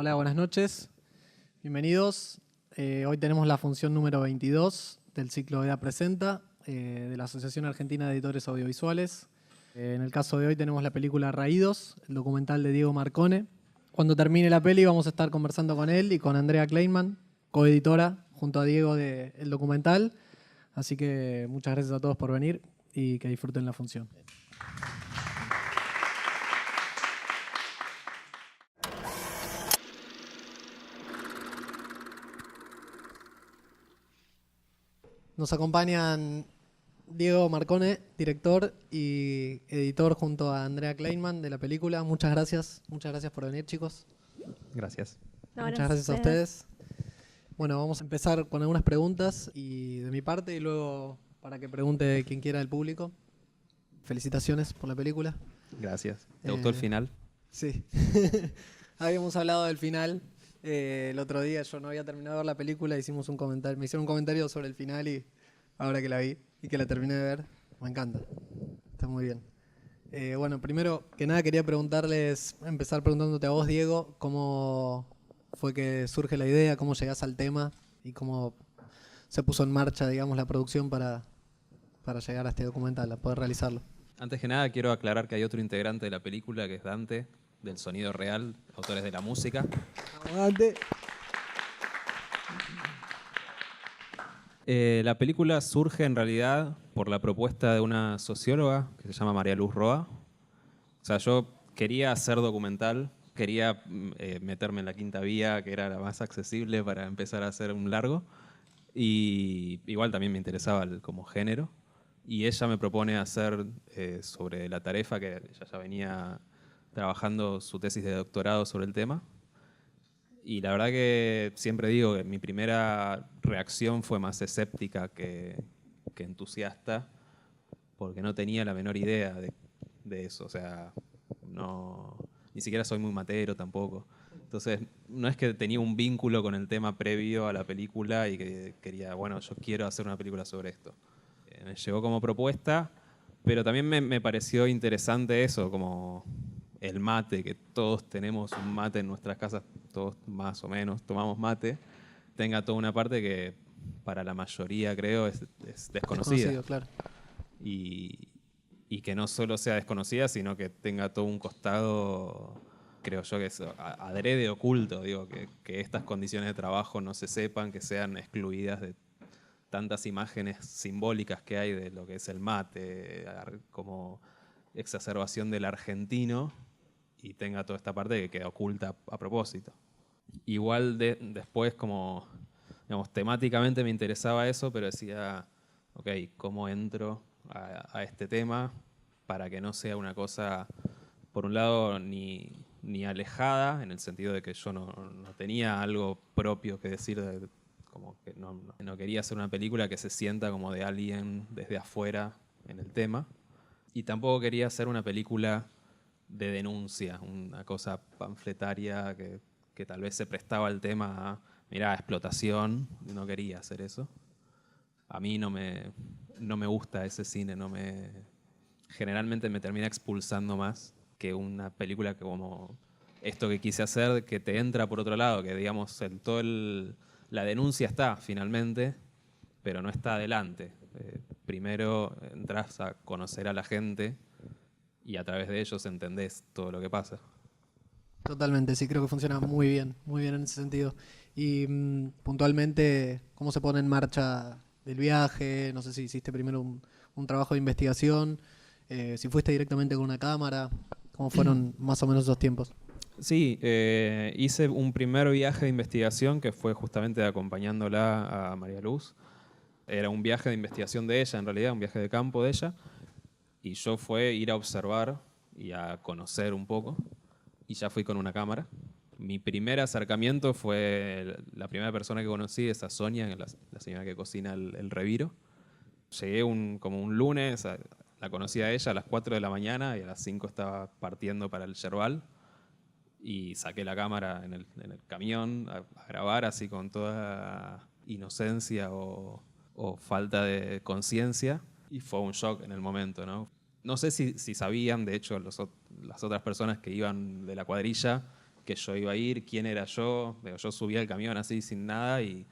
Hola, buenas noches. Bienvenidos. Hoy tenemos la función número 22 del ciclo EDA Presenta de la Asociación Argentina de Editores Audiovisuales. En el caso de hoy tenemos la película Raídos, el documental de Diego Marcone. Cuando termine la peli vamos a estar conversando con él y con Andrea Kleinman, coeditora junto a Diego del documental. Así que muchas gracias a todos por venir y que disfruten la función. Nos acompañan Diego Marcone, director y editor, junto a Andrea Kleinman de la película. Muchas gracias por venir, chicos. Gracias. No, Muchas gracias a ustedes. Bueno, vamos a empezar con algunas preguntas y de mi parte y luego para que pregunte quien quiera del público. Felicitaciones por la película. Gracias. ¿Te gustó el final? Sí. Habíamos hablado del final. El otro día yo no había terminado de ver la película, hicimos un comentario, me hicieron un comentario sobre el final y ahora que la vi y que la terminé de ver, me encanta. Está muy bien. Bueno, primero que nada quería empezar preguntándote a vos, Diego, cómo fue que surge la idea, cómo llegás al tema y cómo se puso en marcha, digamos, la producción para llegar a este documental, a poder realizarlo. Antes que nada quiero aclarar que hay otro integrante de la película que es Dante, del Sonido Real, autores de la música. Dante. La película surge en realidad por la propuesta de una socióloga que se llama María Luz Roa. O sea, yo quería hacer documental, quería meterme en la quinta vía, que era la más accesible para empezar a hacer un largo. Y igual también me interesaba como género. Y ella me propone hacer sobre la tarefa, que ella ya venía trabajando su tesis de doctorado sobre el tema. Y la verdad que siempre digo que mi primera reacción fue más escéptica que entusiasta, porque no tenía la menor idea de eso. O sea, no, ni siquiera soy muy matero tampoco. Entonces, no es que tenía un vínculo con el tema previo a la película y que quería, bueno, yo quiero hacer una película sobre esto. Me llegó como propuesta, pero también me pareció interesante eso, como el mate, que todos tenemos un mate en nuestras casas, todos más o menos tomamos mate, tenga toda una parte que para la mayoría, creo, es desconocida. Desconocido, claro. Y que no solo sea desconocida, sino que tenga todo un costado, creo yo, que es adrede oculto, digo, que estas condiciones de trabajo no se sepan, que sean excluidas de tantas imágenes simbólicas que hay de lo que es el mate, como exacerbación del argentino, y tenga toda esta parte que queda oculta a propósito. Igual después, como, digamos, temáticamente me interesaba eso, pero decía, ok, ¿cómo entro a este tema para que no sea una cosa, por un lado, ni alejada, en el sentido de que yo no tenía algo propio que decir, como que no quería hacer una película que se sienta como de alguien desde afuera en el tema, y tampoco quería hacer una película de denuncia, una cosa panfletaria que tal vez se prestaba al tema a, mirá, explotación. No quería hacer eso. A mí no me gusta ese cine, generalmente me termina expulsando más que una película que como esto que quise hacer, que te entra por otro lado, que digamos la denuncia está finalmente, pero no está adelante. Primero entras a conocer a la gente y a través de ellos entendés todo lo que pasa. Totalmente, sí, creo que funciona muy bien en ese sentido. Y puntualmente, ¿cómo se pone en marcha el viaje? No sé si hiciste primero un trabajo de investigación, si fuiste directamente con una cámara, ¿cómo fueron más o menos esos tiempos? Sí, hice un primer viaje de investigación que fue justamente acompañándola a María Luz. Era un viaje de investigación de ella, en realidad, un viaje de campo de ella. Y yo fue ir a observar y a conocer un poco. Y ya fui con una cámara. Mi primer acercamiento fue la primera persona que conocí, esa Sonia, la señora que cocina el reviro. Llegué como un lunes, la conocí a ella a las 4 de la mañana y a las 5 estaba partiendo para el Yerbal. Y saqué la cámara en el camión a grabar así con toda inocencia o falta de conciencia. Y fue un shock en el momento, ¿no? No sé si sabían, de hecho, las otras personas que iban de la cuadrilla, que yo iba a ir, quién era yo. Yo subí al camión así sin nada y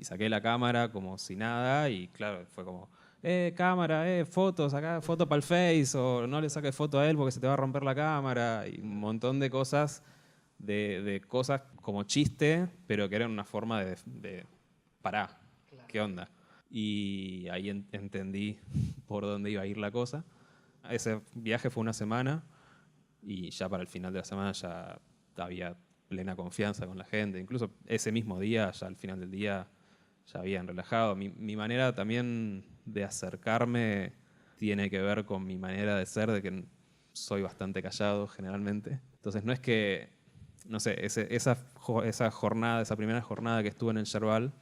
saqué la cámara como si nada y claro, fue como, cámara, fotos, acá, foto para el Face, o no le saques foto a él porque se te va a romper la cámara, y un montón de cosas, de cosas como chiste, pero que eran una forma de pará, ¿qué onda? Y ahí entendí por dónde iba a ir la cosa. Ese viaje fue una semana y ya para el final de la semana ya había plena confianza con la gente. Incluso ese mismo día, ya al final del día, ya habían relajado. Mi manera también de acercarme tiene que ver con mi manera de ser, de que soy bastante callado generalmente. Entonces no es que, no sé, esa jornada, esa primera jornada que estuve en el Yerbal,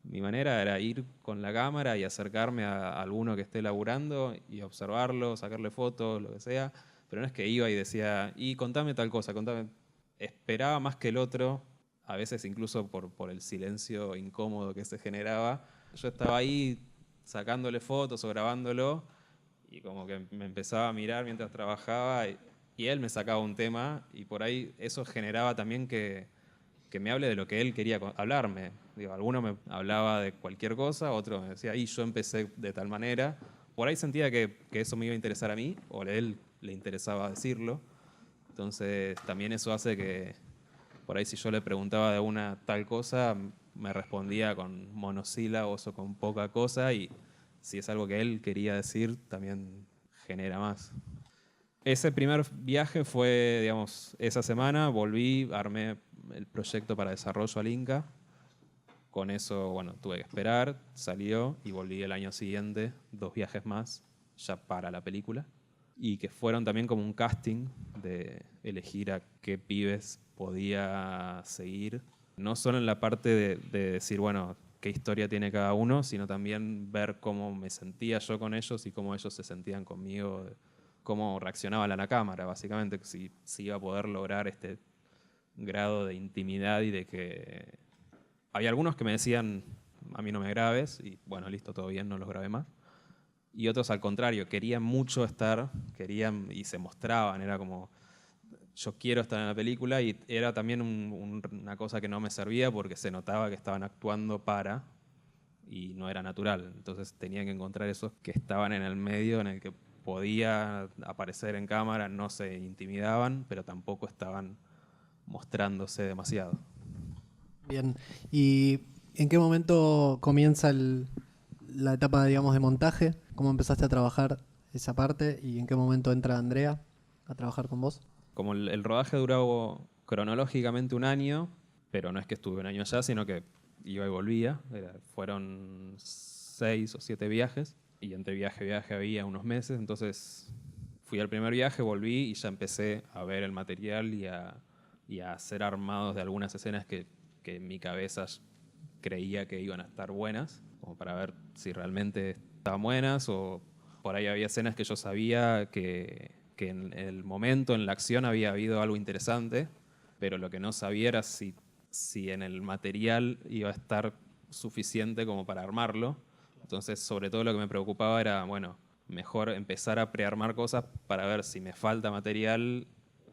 mi manera era ir con la cámara y acercarme a alguno que esté laburando y observarlo, sacarle fotos, lo que sea. Pero no es que iba y decía, y contame tal cosa, contame. Esperaba más que el otro, a veces incluso por el silencio incómodo que se generaba. Yo estaba ahí sacándole fotos o grabándolo y como que me empezaba a mirar mientras trabajaba y él me sacaba un tema y por ahí eso generaba también que me hable de lo que él quería hablarme. Digo, alguno me hablaba de cualquier cosa, otro me decía, y yo empecé de tal manera. Por ahí sentía que eso me iba a interesar a mí, o a él le interesaba decirlo. Entonces también eso hace que, por ahí si yo le preguntaba de una tal cosa, me respondía con monosílabos o con poca cosa, y si es algo que él quería decir, también genera más. Ese primer viaje fue, digamos, esa semana, volví, armé el proyecto para desarrollo al Inca. Con eso, bueno, tuve que esperar, salió y volví el año siguiente, 2 viajes más, ya para la película. Y que fueron también como un casting de elegir a qué pibes podía seguir. No solo en la parte de decir, bueno, qué historia tiene cada uno, sino también ver cómo me sentía yo con ellos y cómo ellos se sentían conmigo, cómo reaccionaban a la cámara, básicamente, si iba a poder lograr este grado de intimidad y de que... Había algunos que me decían, a mí no me grabes, y bueno, listo, todo bien, no los grabé más. Y otros al contrario, querían mucho estar, querían y se mostraban, era como, yo quiero estar en la película, y era también una cosa que no me servía porque se notaba que estaban actuando para y no era natural. Entonces tenían que encontrar esos que estaban en el medio en el que podía aparecer en cámara, no se intimidaban, pero tampoco estaban mostrándose demasiado. Bien. ¿Y en qué momento comienza la etapa, digamos, de montaje? ¿Cómo empezaste a trabajar esa parte? ¿Y en qué momento entra Andrea a trabajar con vos? Como el rodaje duró cronológicamente un año, pero no es que estuve un año allá, sino que iba y volvía. Fueron 6 o 7 viajes y entre viaje y viaje había unos meses. Entonces fui al primer viaje, volví y ya empecé a ver el material y a hacer armados de algunas escenas que en mi cabeza creía que iban a estar buenas, como para ver si realmente estaban buenas, o por ahí había escenas que yo sabía que en el momento, en la acción, había habido algo interesante, pero lo que no sabía era si en el material iba a estar suficiente como para armarlo. Entonces, sobre todo lo que me preocupaba era, bueno, mejor empezar a prearmar cosas para ver si me falta material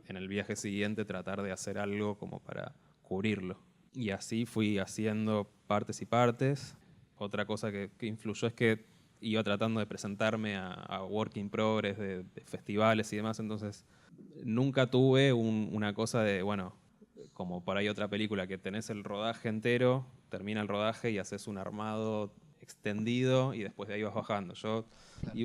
en el viaje siguiente, tratar de hacer algo como para cubrirlo. Y así fui haciendo partes y partes. Otra cosa que influyó es que iba tratando de presentarme a work in progress de festivales y demás, entonces nunca tuve una cosa de, bueno, como por ahí otra película, que tenés el rodaje entero, termina el rodaje y haces un armado extendido y después de ahí vas bajando. Yo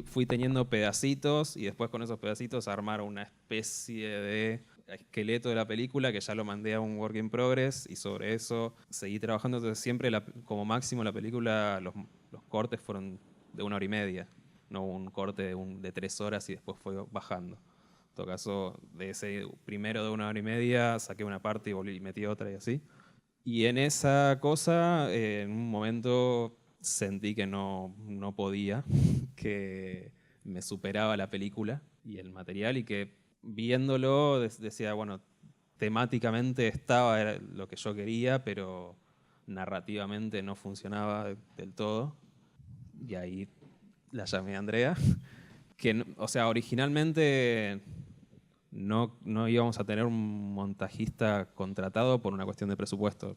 fui teniendo pedacitos y después con esos pedacitos armar una especie de esqueleto de la película que ya lo mandé a un work in progress y sobre eso seguí trabajando. Entonces siempre como máximo la película, los cortes fueron de 1 hora y media, no un corte de 3 horas y después fue bajando. En todo caso, de ese primero de 1 hora y media saqué una parte y volví y metí otra y así. Y en esa cosa, en un momento sentí que no podía, que me superaba la película y el material, y que viéndolo decía, bueno, temáticamente era lo que yo quería, pero narrativamente no funcionaba del todo. Y ahí la llamé a Andrea, que, o sea, originalmente no íbamos a tener un montajista contratado por una cuestión de presupuesto,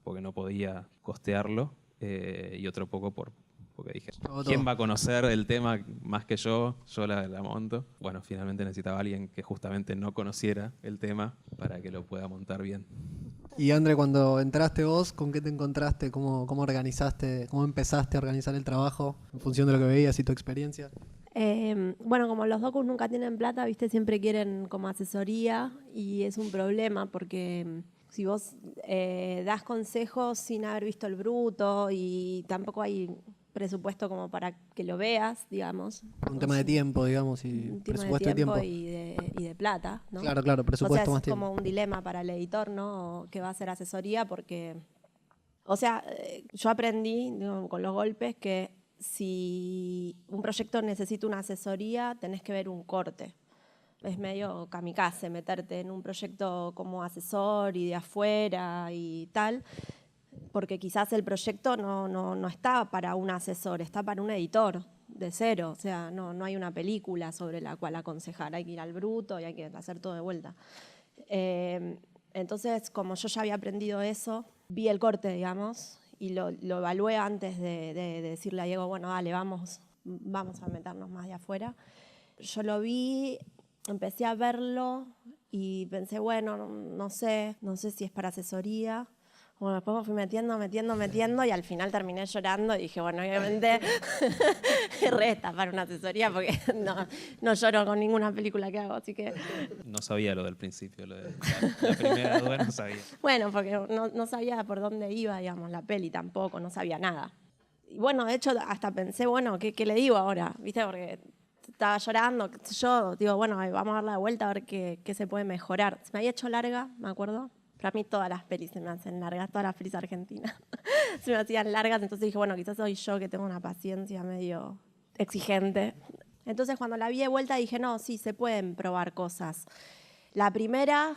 porque no podía costearlo, y otro poco porque dije, ¿quién va a conocer el tema más que yo? Yo la monto. Bueno, finalmente necesitaba alguien que justamente no conociera el tema para que lo pueda montar bien. Y André, cuando entraste vos, ¿con qué te encontraste? ¿Cómo organizaste, cómo empezaste a organizar el trabajo en función de lo que veías y tu experiencia? Bueno, como los docus nunca tienen plata, viste, siempre quieren como asesoría y es un problema porque si vos das consejos sin haber visto el bruto y tampoco hay presupuesto como para que lo veas, digamos. Un tema de tiempo, digamos, y Un tema presupuesto de tiempo y y de plata, ¿no? Claro, presupuesto o sea, más es tiempo. como un dilema para el editor, ¿no? Que va a hacer asesoría porque, o sea, yo aprendí digo, con los golpes que si un proyecto necesita una asesoría, tenés que ver un corte. Es medio kamikaze meterte en un proyecto como asesor y de afuera y tal, porque quizás el proyecto no está para un asesor, está para un editor de cero. O sea, no hay una película sobre la cual aconsejar. Hay que ir al bruto y hay que hacer todo de vuelta. Entonces, como yo ya había aprendido eso, vi el corte, digamos, y lo evalué antes de decirle a Diego, bueno, dale, vamos a meternos más de afuera. Yo lo vi, empecé a verlo y pensé, bueno, no sé si es para asesoría. Bueno, después me fui metiendo y al final terminé llorando y dije, bueno, obviamente resta para una asesoría porque no lloro con ninguna película que hago, así que... No sabía lo del principio, la primera duda no sabía. Bueno, porque no sabía por dónde iba, digamos, la peli tampoco, no sabía nada. Y bueno, de hecho, hasta pensé, bueno, ¿qué le digo ahora? ¿Viste? Porque estaba llorando, qué sé yo, digo, bueno, vamos a darle la vuelta a ver qué se puede mejorar. Se me había hecho larga, me acuerdo. Para mí todas las pelis se me hacen largas, todas las pelis argentinas se me hacían largas, entonces dije, bueno, quizás soy yo que tengo una paciencia medio exigente. Entonces cuando la vi de vuelta dije, no, sí, se pueden probar cosas. La primera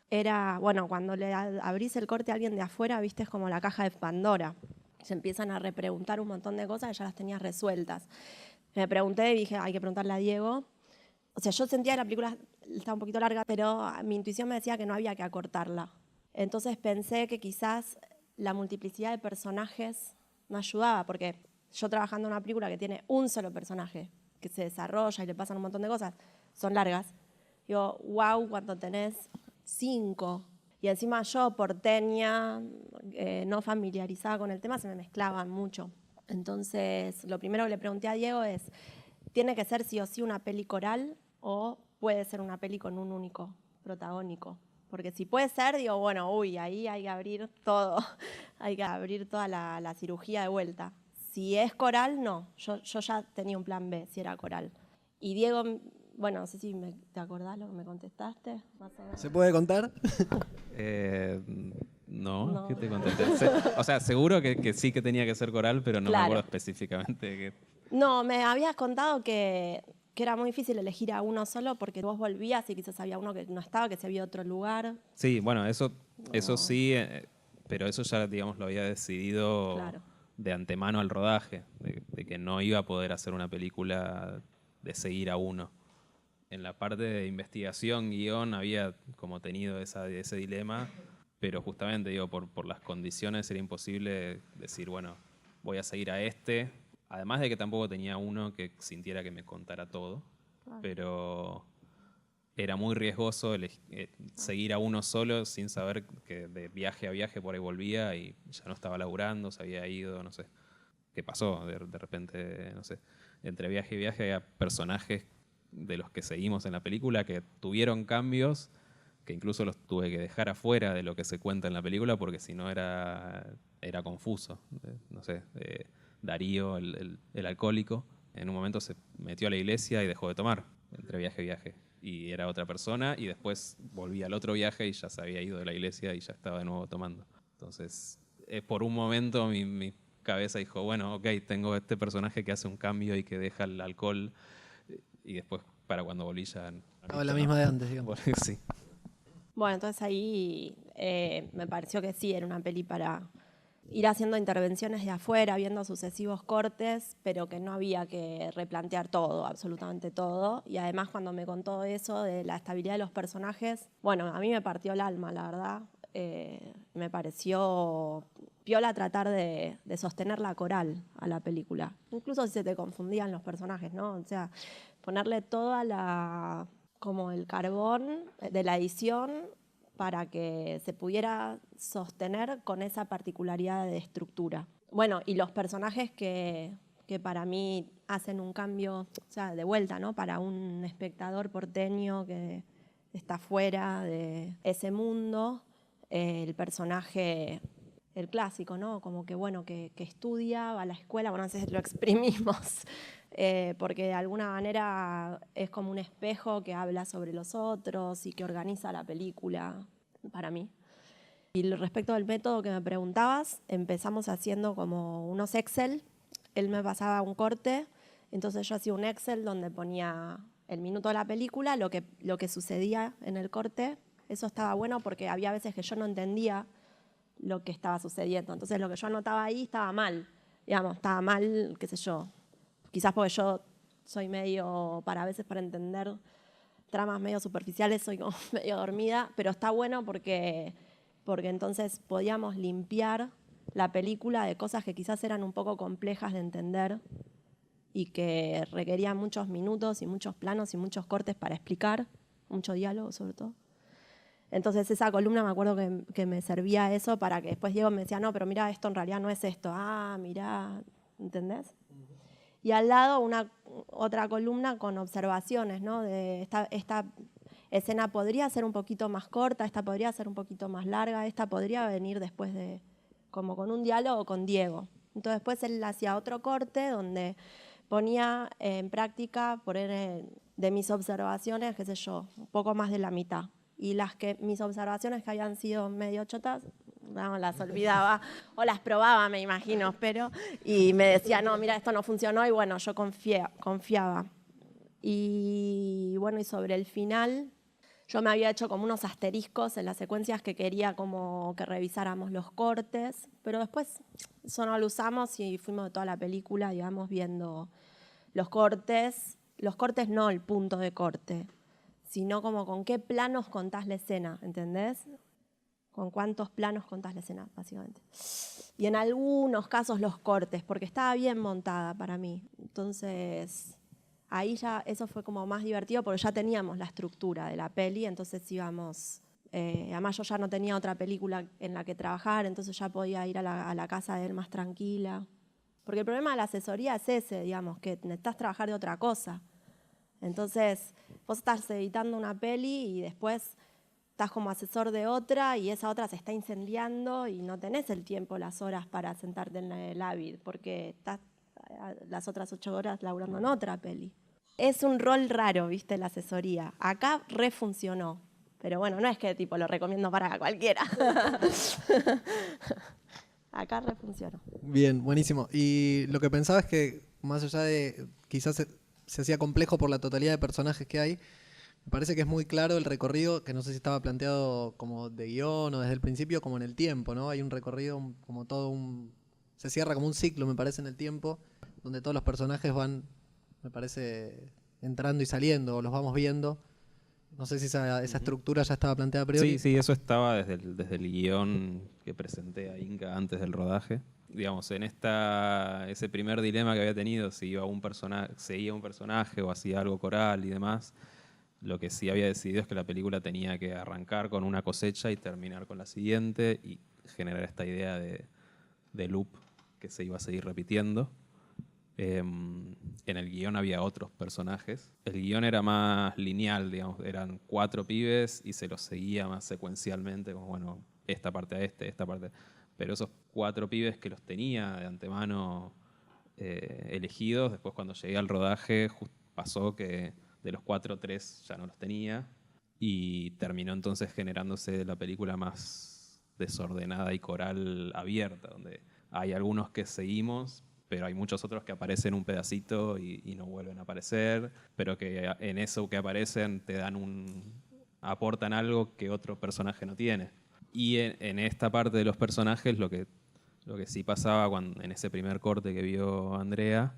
era, bueno, cuando le abrís el corte a alguien de afuera, viste, es como la caja de Pandora. Se empiezan a repreguntar un montón de cosas y ya las tenías resueltas. Me pregunté y dije, hay que preguntarle a Diego. O sea, yo sentía que la película estaba un poquito larga, pero mi intuición me decía que no había que acortarla. Entonces pensé que quizás la multiplicidad de personajes me ayudaba, porque yo trabajando en una película que tiene un solo personaje, que se desarrolla y le pasan un montón de cosas, son largas. Digo, wow, cuando tenés 5. Y encima yo, porteña, no familiarizada con el tema, se me mezclaban mucho. Entonces, lo primero que le pregunté a Diego es, ¿tiene que ser sí o sí una peli coral o puede ser una peli con un único protagónico? Porque si puede ser, digo, bueno, ahí hay que abrir todo, hay que abrir toda la cirugía de vuelta. Si es coral, no. Yo ya tenía un plan B, si era coral. Y Diego, bueno, no sé si te acordás lo que me contestaste. Más o menos. ¿Se puede contar? No, ¿qué te contesté? O sea, seguro que sí que tenía que ser coral, pero no me acuerdo específicamente. No, me habías contado que era muy difícil elegir a uno solo porque vos volvías y quizás había uno que no estaba, que se había otro lugar. Sí, bueno, eso sí, pero eso ya, digamos, lo había decidido de antemano al rodaje, de que no iba a poder hacer una película de seguir a uno. En la parte de investigación, guión, había como tenido ese dilema, pero justamente, digo, por las condiciones era imposible decir, bueno, voy a seguir a este. Además de que tampoco tenía uno que sintiera que me contara todo, pero era muy riesgoso seguir a uno solo sin saber que de viaje a viaje por ahí volvía y ya no estaba laburando, se había ido, no sé. ¿Qué pasó? De repente, no sé, entre viaje y viaje había personajes de los que seguimos en la película que tuvieron cambios que incluso los tuve que dejar afuera de lo que se cuenta en la película porque si no era confuso. No sé, Darío, el alcohólico, en un momento se metió a la iglesia y dejó de tomar entre viaje y viaje. Y era otra persona y después volvía al otro viaje y ya se había ido de la iglesia y ya estaba de nuevo tomando. Entonces, por un momento mi cabeza dijo, bueno, ok, tengo este personaje que hace un cambio y que deja el alcohol y después para cuando volví ya... Estaba la misma de antes, digamos. Sí. Bueno, entonces ahí me pareció que sí, era una peli para ir haciendo intervenciones de afuera, viendo sucesivos cortes, pero que no había que replantear todo, absolutamente todo. Y además cuando me contó eso de la estabilidad de los personajes, bueno, a mí me partió el alma, la verdad. Me pareció piola tratar de sostener la coral a la película. Incluso si se te confundían los personajes, ¿no? O sea, ponerle toda la, como el carbón de la edición para que se pudiera sostener con esa particularidad de estructura. Bueno, y los personajes que para mí hacen un cambio, o sea, de vuelta, ¿no? Para un espectador porteño que está fuera de ese mundo, el personaje, el clásico, ¿no? Como que, bueno, que estudia, va a la escuela, bueno, a veces lo exprimimos, porque de alguna manera es como un espejo que habla sobre los otros y que organiza la película, para mí. Y respecto del método que me preguntabas, empezamos haciendo como unos Excel. Él me pasaba un corte, entonces yo hacía un Excel donde ponía el minuto de la película, lo que sucedía en el corte. Eso estaba bueno porque había veces que yo no entendía lo que estaba sucediendo. Entonces lo que yo anotaba ahí estaba mal. Digamos, estaba mal, qué sé yo. Quizás porque yo soy medio, a veces para entender tramas medio superficiales, soy como medio dormida, pero está bueno porque entonces podíamos limpiar la película de cosas que quizás eran un poco complejas de entender y que requerían muchos minutos y muchos planos y muchos cortes para explicar, mucho diálogo sobre todo. Entonces esa columna me acuerdo que me servía eso para que después Diego me decía, no, pero mira, esto en realidad no es esto. Ah, mira, ¿entendés? Y al lado otra columna con observaciones, ¿no? De esta escena podría ser un poquito más corta, esta podría ser un poquito más larga, esta podría venir después de, como con un diálogo con Diego. Entonces después él hacía otro corte donde ponía en práctica, de mis observaciones, qué sé yo, un poco más de la mitad. Y mis observaciones que habían sido medio chotas, no, las olvidaba o las probaba, me imagino, y me decía, no, mira, esto no funcionó, y bueno, yo confiaba. Y bueno, y sobre el final, yo me había hecho como unos asteriscos en las secuencias que quería como que revisáramos los cortes, pero después eso no lo usamos y fuimos de toda la película, digamos, viendo los cortes no el punto de corte, sino como con qué planos contás la escena, ¿entendés? Con cuántos planos contás la escena, básicamente. Y en algunos casos los cortes, porque estaba bien montada para mí. Entonces, ahí ya eso fue como más divertido, porque ya teníamos la estructura de la peli, entonces íbamos... además yo ya no tenía otra película en la que trabajar, entonces ya podía ir a la casa de él más tranquila. Porque el problema de la asesoría es ese, digamos, que necesitas trabajar de otra cosa. Entonces, vos estás editando una peli y después estás como asesor de otra y esa otra se está incendiando y no tenés el tiempo, las horas para sentarte en el Avid, porque estás las otras 8 horas laburando en otra peli. Es un rol raro, ¿viste? La asesoría. Acá refuncionó. Pero bueno, no es que tipo lo recomiendo para cualquiera. Acá refuncionó. Bien, buenísimo. Y lo que pensaba es que, más allá de quizás se hacía complejo por la totalidad de personajes que hay, me parece que es muy claro el recorrido, que no sé si estaba planteado como de guión o desde el principio, como en el tiempo, ¿no? Hay un recorrido como se cierra como un ciclo, me parece, en el tiempo, donde todos los personajes van, me parece, entrando y saliendo, o los vamos viendo. No sé si esa estructura ya estaba planteada a priori. Sí, eso estaba desde el guión que presenté a Inca antes del rodaje. Digamos, en ese primer dilema que había tenido, si seguía un personaje o hacía algo coral y demás, lo que sí había decidido es que la película tenía que arrancar con una cosecha y terminar con la siguiente y generar esta idea de loop que se iba a seguir repitiendo. En el guión había otros personajes. El guión era más lineal, digamos, eran 4 pibes y se los seguía más secuencialmente, como bueno, esta parte a esta parte. Pero esos 4 pibes que los tenía de antemano elegidos, después cuando llegué al rodaje pasó que de los 4, 3 ya no los tenía y terminó entonces generándose la película más desordenada y coral abierta, donde hay algunos que seguimos, pero hay muchos otros que aparecen un pedacito y no vuelven a aparecer, pero que en eso que aparecen te aportan algo que otro personaje no tiene. Y en esta parte de los personajes lo que Lo que sí pasaba en ese primer corte que vio Andrea,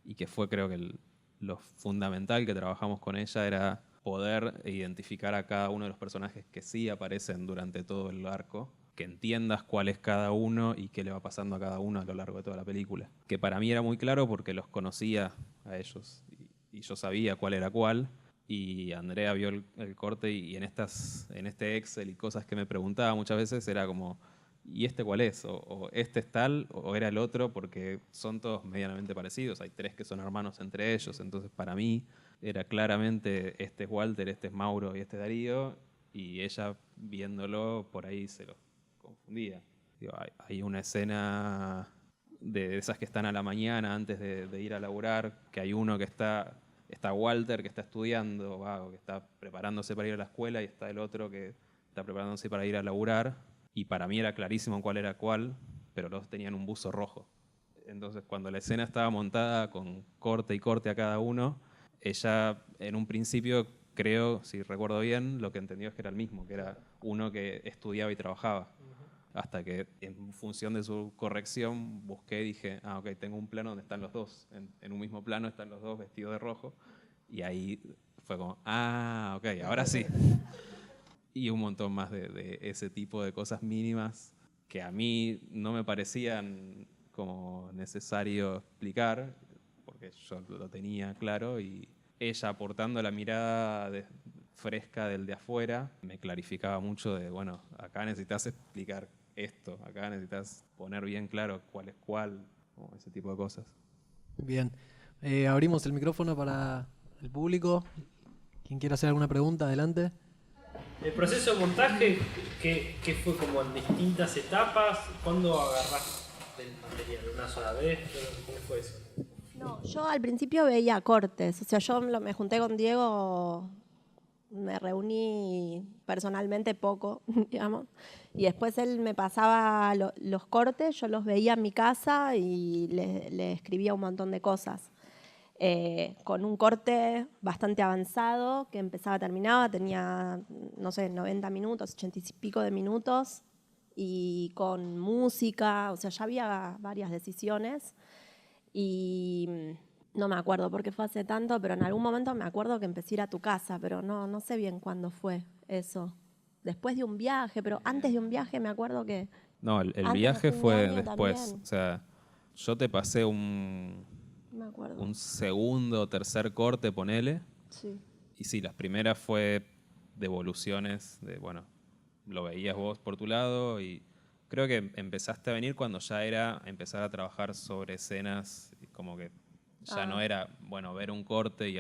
y que fue creo que lo fundamental que trabajamos con ella, era poder identificar a cada uno de los personajes que sí aparecen durante todo el arco, que entiendas cuál es cada uno y qué le va pasando a cada uno a lo largo de toda la película. Que para mí era muy claro porque los conocía a ellos y yo sabía cuál era cuál. Y Andrea vio el corte y en este Excel y cosas que me preguntaba muchas veces era como, ¿y este cuál es? O este es tal, o era el otro, porque son todos medianamente parecidos. Hay 3 que son hermanos entre ellos, entonces para mí era claramente este es Walter, este es Mauro y este es Darío, y ella viéndolo por ahí se los confundía. Digo, hay una escena de esas que están a la mañana antes de ir a laburar, que hay uno que está Walter que está estudiando, o que está preparándose para ir a la escuela, y está el otro que está preparándose para ir a laburar, y para mí era clarísimo cuál era cuál, pero los dos tenían un buzo rojo. Entonces cuando la escena estaba montada con corte y corte a cada uno, ella en un principio, creo, si recuerdo bien, lo que entendió es que era el mismo, que era uno que estudiaba y trabajaba. Hasta que en función de su corrección busqué y dije, ok, tengo un plano donde están los dos. En un mismo plano están los dos vestidos de rojo. Y ahí fue como, ok, ahora sí. Y un montón más de ese tipo de cosas mínimas que a mí no me parecían como necesario explicar, porque yo lo tenía claro, y ella aportando la mirada fresca del de afuera me clarificaba mucho de, bueno, acá necesitas explicar esto, acá necesitas poner bien claro cuál es cuál, o ese tipo de cosas. Bien. Abrimos el micrófono para el público. Quien quiera hacer alguna pregunta, adelante. El proceso de montaje, que fue como en distintas etapas, ¿cuándo agarraste el material? ¿Una sola vez? ¿Cómo fue eso? No, yo al principio veía cortes, o sea, yo me junté con Diego, me reuní personalmente poco, digamos, y después él me pasaba los cortes, yo los veía en mi casa y le escribía un montón de cosas. Con un corte bastante avanzado que empezaba, terminaba, tenía, no sé, 90 minutos, 80 y pico de minutos, y con música, o sea, ya había varias decisiones. Y no me acuerdo porque fue hace tanto, pero en algún momento me acuerdo que empecé a ir a tu casa, pero no sé bien cuándo fue eso. Después de un viaje, pero antes de un viaje me acuerdo que... No, el antes de viaje fin de fue año después. también. O sea, yo te pasé un No me acuerdo. segundo o tercer corte, ponele. Sí. Y sí, las primeras fue devoluciones de, bueno, lo veías vos por tu lado y creo que empezaste a venir cuando ya era empezar a trabajar sobre escenas, y como que ya no era, bueno, ver un corte y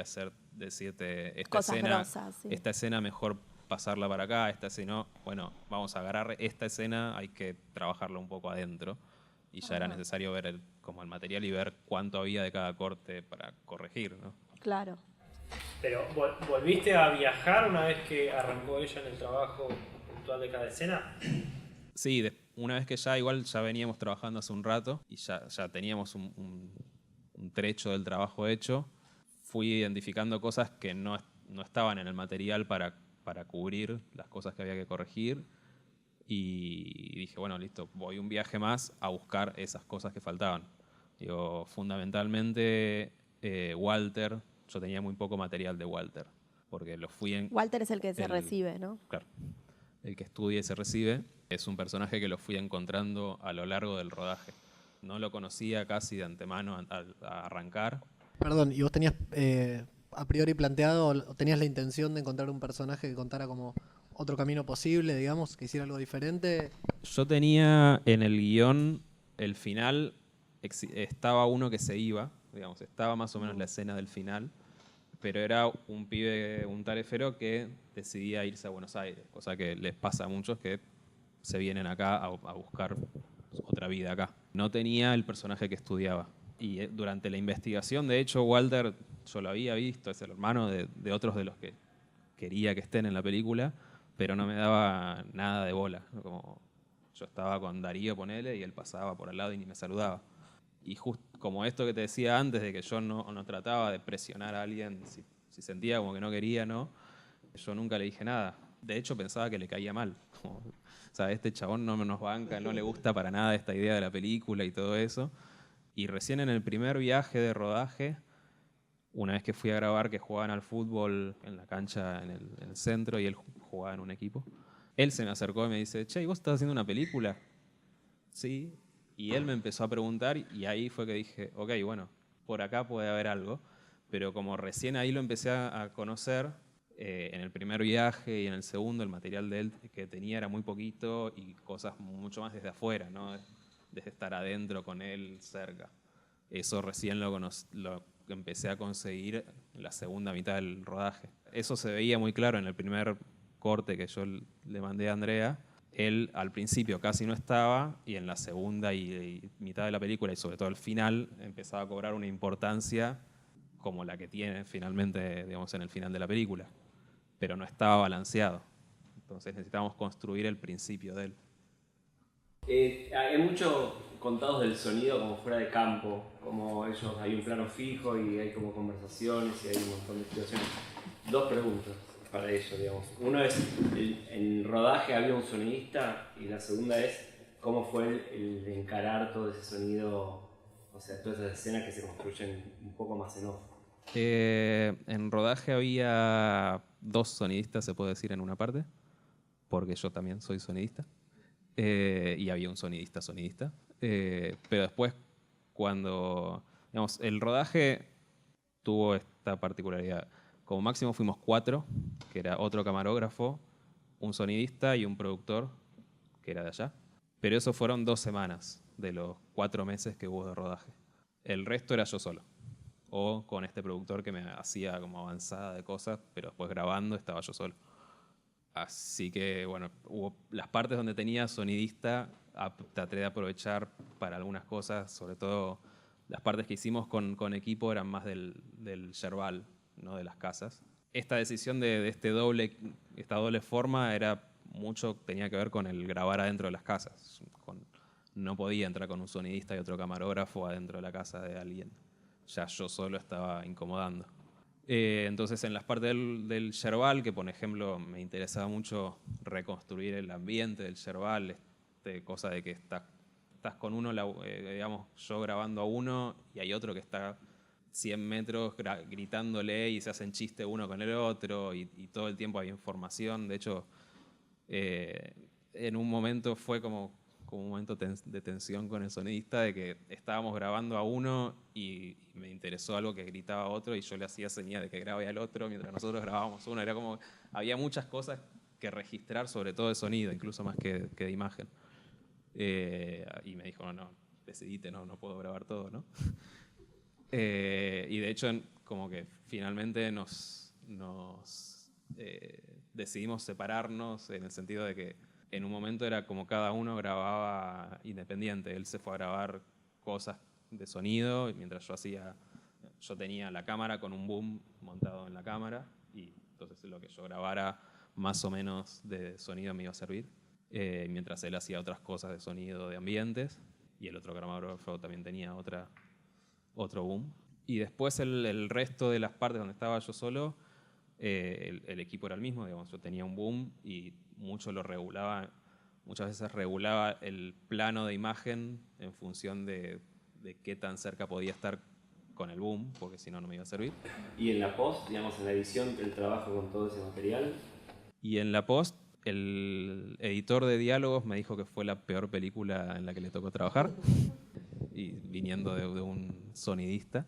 decirte, Cosas grosas, sí. esta escena mejor pasarla para acá, esta escena, bueno, vamos a agarrar esta escena, hay que trabajarla un poco adentro. Y ya era necesario ver como el material y ver cuánto había de cada corte para corregir, ¿no? Claro. Pero, ¿volviste a viajar una vez que arrancó ella en el trabajo puntual de cada escena? Sí, una vez que ya veníamos trabajando hace un rato y ya teníamos un trecho del trabajo hecho, fui identificando cosas que no estaban en el material para cubrir las cosas que había que corregir. Y dije, bueno, listo, voy un viaje más a buscar esas cosas que faltaban. Digo, fundamentalmente, Walter, yo tenía muy poco material de Walter, porque lo fui en... Walter es el que se recibe, ¿no? Claro, el que estudia y se recibe. Es un personaje que lo fui encontrando a lo largo del rodaje. No lo conocía casi de antemano a arrancar. Perdón, ¿y vos tenías a priori planteado, o tenías la intención de encontrar un personaje que contara como otro camino posible, digamos, que hiciera algo diferente? Yo tenía en el guión, el final, estaba uno que se iba, digamos, estaba más o menos la escena del final, pero era un pibe, un tarefero que decidía irse a Buenos Aires, cosa que les pasa a muchos que se vienen acá a buscar otra vida acá. No tenía el personaje que estudiaba. Y durante la investigación, de hecho, Walter, yo lo había visto, es el hermano de otros de los que quería que estén en la película, pero no me daba nada de bola. Como yo estaba con Darío, ponele, y él pasaba por al lado y ni me saludaba. Y justo como esto que te decía antes, de que yo no trataba de presionar a alguien si sentía como que no quería, no, yo nunca le dije nada. De hecho, pensaba que le caía mal. Como, sea, este chabón no nos banca, no le gusta para nada esta idea de la película y todo eso. Y recién en el primer viaje de rodaje, una vez que fui a grabar que jugaban al fútbol en la cancha en el centro y él jugaba en un equipo, él se me acercó y me dice, che, ¿y vos estás haciendo una película? Sí. Y él me empezó a preguntar y ahí fue que dije, ok, bueno, por acá puede haber algo. Pero como recién ahí lo empecé a conocer, en el primer viaje y en el segundo, el material de él que tenía era muy poquito y cosas mucho más desde afuera, ¿no? Desde estar adentro con él, cerca. Eso recién lo empecé a conseguir en la segunda mitad del rodaje. Eso se veía muy claro en el primer corte que yo le mandé a Andrea. Él al principio casi no estaba y en la segunda y mitad de la película y sobre todo al final empezaba a cobrar una importancia como la que tiene finalmente, digamos, en el final de la película. Pero no estaba balanceado. Entonces necesitábamos construir el principio de él. Hay mucho contados del sonido como fuera de campo, como ellos, hay un plano fijo y hay como conversaciones y hay un montón de situaciones. Dos preguntas para ello, digamos. Uno es, en el rodaje había un sonidista y la segunda es, ¿cómo fue el encarar todo ese sonido, o sea, todas esas escenas que se construyen un poco más en off? En rodaje había 2 sonidistas, se puede decir, en una parte, porque yo también soy sonidista. Y había un sonidista. Pero después, cuando, digamos, el rodaje tuvo esta particularidad. Como máximo fuimos 4, que era otro camarógrafo, un sonidista y un productor, que era de allá. Pero eso fueron 2 semanas de los 4 meses que hubo de rodaje. El resto era yo solo. O con este productor que me hacía como avanzada de cosas, pero después grabando estaba yo solo. Así que, bueno, hubo las partes donde tenía sonidista, traté de aprovechar para algunas cosas, sobre todo las partes que hicimos con equipo eran más del yerbal, no de las casas. Esta decisión de esta doble forma tenía que ver con el grabar adentro de las casas. No podía entrar con un sonidista y otro camarógrafo adentro de la casa de alguien. Ya yo solo estaba incomodando. Entonces en las partes del yerbal, que por ejemplo me interesaba mucho reconstruir el ambiente del yerbal, cosa de que estás con uno, digamos, yo grabando a uno y hay otro que está 100 metros gritándole y se hacen chistes uno con el otro y todo el tiempo hay información. De hecho, en un momento fue como un momento de tensión con el sonidista, de que estábamos grabando a uno y me interesó algo que gritaba a otro y yo le hacía señal de que grabe al otro mientras nosotros grabábamos uno. Era como, había muchas cosas que registrar, sobre todo de sonido, incluso más que de imagen. Y me dijo, no, decidite, no puedo grabar todo, ¿no? Y de hecho, como que finalmente decidimos separarnos en el sentido de que en un momento era como cada uno grababa independiente. Él se fue a grabar cosas de sonido, mientras yo tenía la cámara con un boom montado en la cámara, y entonces lo que yo grabara más o menos de sonido me iba a servir, mientras él hacía otras cosas de sonido de ambientes, y el otro camarógrafo también tenía otro boom. Y después el resto de las partes donde estaba yo solo, el equipo era el mismo, digamos, yo tenía un boom y muchas veces regulaba el plano de imagen en función de qué tan cerca podía estar con el boom, porque si no, no me iba a servir. Y en la post, digamos, en la edición, el trabajo con todo ese material. Y en la post, el editor de diálogos me dijo que fue la peor película en la que le tocó trabajar, y viniendo de un sonidista.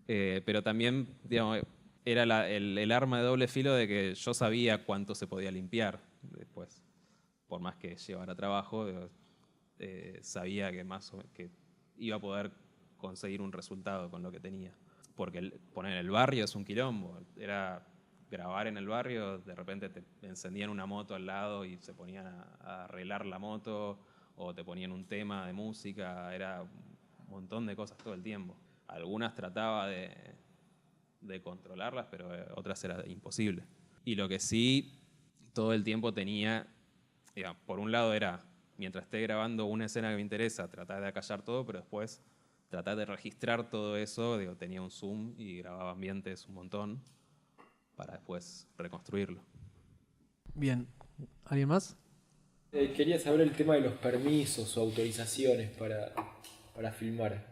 Pero también, digamos, era el arma de doble filo de que yo sabía cuánto se podía limpiar después. Por más que llevara trabajo, sabía que iba a poder conseguir un resultado con lo que tenía. Porque poner el barrio es un quilombo. Era grabar en el barrio, de repente te encendían una moto al lado y se ponían a arreglar la moto, o te ponían un tema de música, era un montón de cosas todo el tiempo. Algunas trataba de controlarlas, pero otras era imposible. Y lo que sí todo el tiempo tenía, digamos, por un lado era, mientras esté grabando una escena que me interesa, tratar de acallar todo, pero después tratar de registrar todo eso. Tenía un zoom y grababa ambientes un montón para después reconstruirlo. Bien. ¿Alguien más? Quería saber el tema de los permisos o autorizaciones para filmar.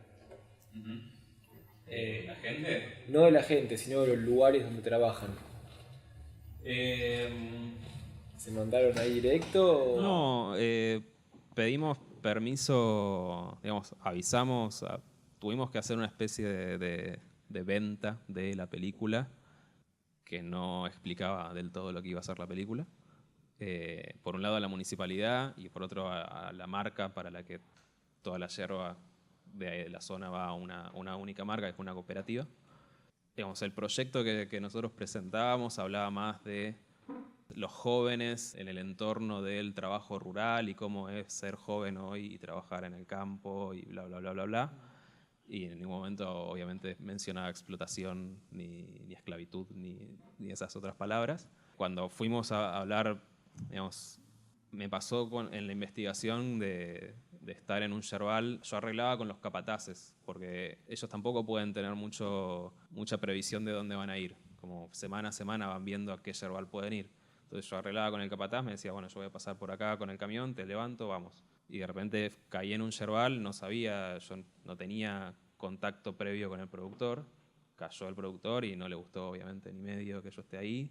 ¿La gente? No de la gente, sino de los lugares donde trabajan. ¿Se mandaron ahí directo? No, pedimos permiso, digamos, avisamos, tuvimos que hacer una especie de venta de la película que no explicaba del todo lo que iba a ser la película. Por un lado a la municipalidad y por otro a la marca para la que toda la yerba de la zona va a una única marca, que es una cooperativa. Digamos, el proyecto que nosotros presentábamos hablaba más de los jóvenes en el entorno del trabajo rural y cómo es ser joven hoy y trabajar en el campo y bla, bla, bla, bla, bla. Y en ningún momento, obviamente, mencionaba explotación, ni esclavitud, ni esas otras palabras. Cuando fuimos a hablar, digamos, me pasó en la investigación de estar en un yerbal, yo arreglaba con los capataces, porque ellos tampoco pueden tener mucha previsión de dónde van a ir. Como semana a semana van viendo a qué yerbal pueden ir. Entonces yo arreglaba con el capataz, me decía, bueno, yo voy a pasar por acá con el camión, te levanto, vamos. Y de repente caí en un yerbal, no sabía, yo no tenía contacto previo con el productor, cayó el productor y no le gustó obviamente ni medio que yo esté ahí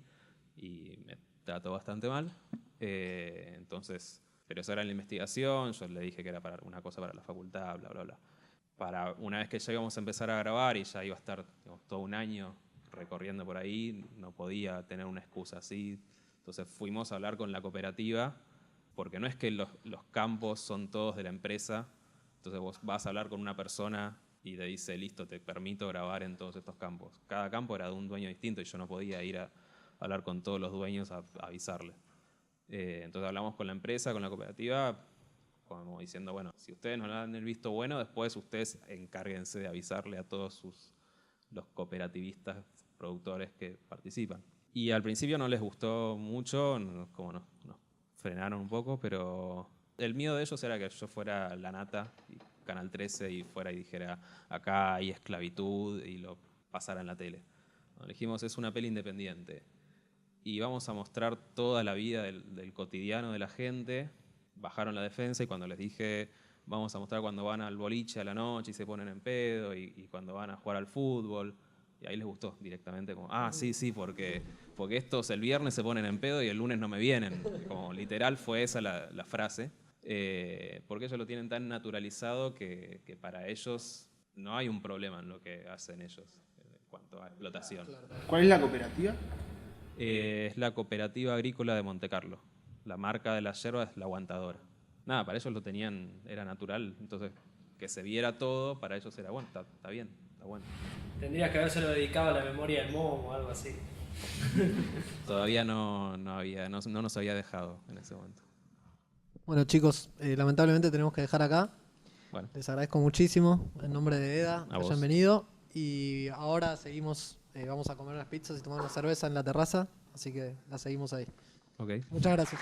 y me trató bastante mal. Entonces, pero eso era en la investigación, yo le dije que era para una cosa para la facultad, bla, bla, bla. Para una vez que ya íbamos a empezar a grabar y ya iba a estar, digamos, todo un año recorriendo por ahí, no podía tener una excusa así. Entonces fuimos a hablar con la cooperativa, porque no es que los campos son todos de la empresa, entonces vos vas a hablar con una persona y te dice, listo, te permito grabar en todos estos campos. Cada campo era de un dueño distinto y yo no podía ir a hablar con todos los dueños a avisarle. Entonces hablamos con la empresa, con la cooperativa, como diciendo, bueno, si ustedes no le dan el visto bueno, después ustedes encárguense de avisarle a todos los cooperativistas, productores que participan. Y al principio no les gustó mucho, como nos frenaron un poco, pero el miedo de ellos era que yo fuera La Nata, y Canal 13, y fuera y dijera, acá hay esclavitud, y lo pasara en la tele. Bueno, dijimos, es una peli independiente. Y vamos a mostrar toda la vida del cotidiano de la gente. Bajaron la defensa y cuando les dije, vamos a mostrar cuando van al boliche a la noche y se ponen en pedo, y cuando van a jugar al fútbol. Y ahí les gustó directamente, como, sí, porque estos el viernes se ponen en pedo y el lunes no me vienen. Como literal fue esa la frase. Porque ellos lo tienen tan naturalizado que para ellos no hay un problema en lo que hacen ellos en cuanto a explotación. ¿Cuál es la cooperativa? Es la Cooperativa Agrícola de Montecarlo. La marca de la yerba es La Aguantadora. Nada, para ellos lo tenían, era natural. Entonces, que se viera todo, para ellos era bueno, está bien, está bueno. Tendrías que habérselo dedicado a la memoria del Momo o algo así. Todavía no nos había dejado en ese momento. Bueno, chicos, lamentablemente tenemos que dejar acá. Bueno, Les agradezco muchísimo en nombre de EDA que A vos. hayan venido. Y ahora seguimos, vamos a comer unas pizzas y tomar una cerveza en la terraza. Así que la seguimos ahí. ok. Muchas gracias.